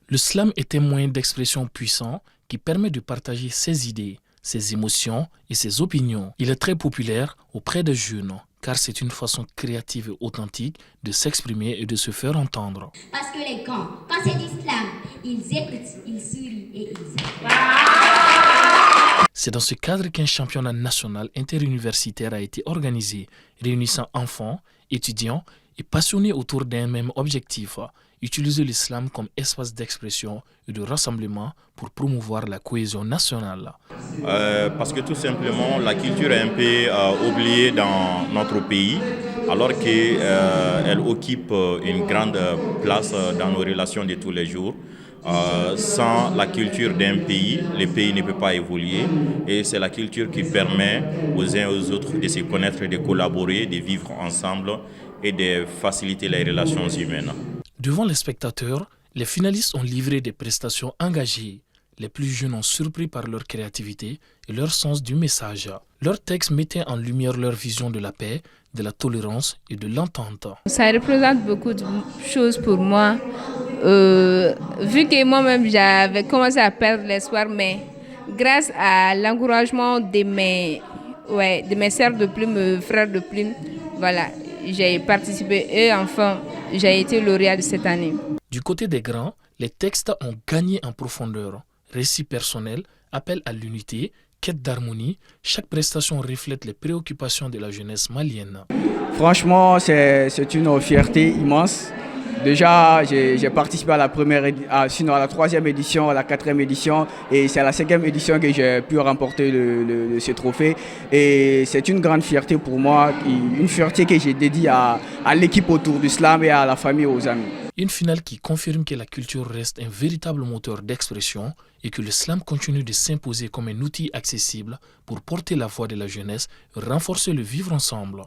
Le slam est un moyen d'expression puissant qui permet de partager ses idées, ses émotions et ses opinions. Il est très populaire auprès des jeunes car c'est une façon créative et authentique de s'exprimer et de se faire entendre. Parce que les grands, quand c'est du slam, ils écoutent, ils sourient et ils aiment. C'est dans ce cadre qu'un championnat national interuniversitaire a été organisé, réunissant enfants, étudiants et passionnés autour d'un même objectif, utiliser l'islam comme espace d'expression et de rassemblement pour promouvoir la cohésion nationale. Parce que tout simplement, la culture est un peu oubliée dans notre pays, alors qu'elle occupe une grande place dans nos relations de tous les jours. Sans la culture d'un pays, le pays ne peut pas évoluer et c'est la culture qui permet aux uns et aux autres de se connaître, de collaborer, de vivre ensemble et de faciliter les relations humaines. Devant les spectateurs, les finalistes ont livré des prestations engagées. Les plus jeunes ont surpris par leur créativité et leur sens du message. Leurs textes mettaient en lumière leur vision de la paix, de la tolérance et de l'entente. Ça représente beaucoup de choses pour moi. Vu que moi-même j'avais commencé à perdre l'espoir, mais grâce à l'encouragement de mes sœurs de plume, frères de plume, voilà, j'ai participé et enfin j'ai été lauréat de cette année. Du côté des grands, les textes ont gagné en profondeur. Récits personnels, appel à l'unité, quête d'harmonie, chaque prestation reflète les préoccupations de la jeunesse malienne. Franchement, c'est une fierté immense. Déjà, j'ai participé à la troisième édition, à la quatrième édition et c'est à la cinquième édition que j'ai pu remporter ce trophée. Et c'est une grande fierté pour moi, une fierté que j'ai dédiée à l'équipe autour du slam et à la famille et aux amis. Une finale qui confirme que la culture reste un véritable moteur d'expression et que le slam continue de s'imposer comme un outil accessible pour porter la voix de la jeunesse et renforcer le vivre ensemble.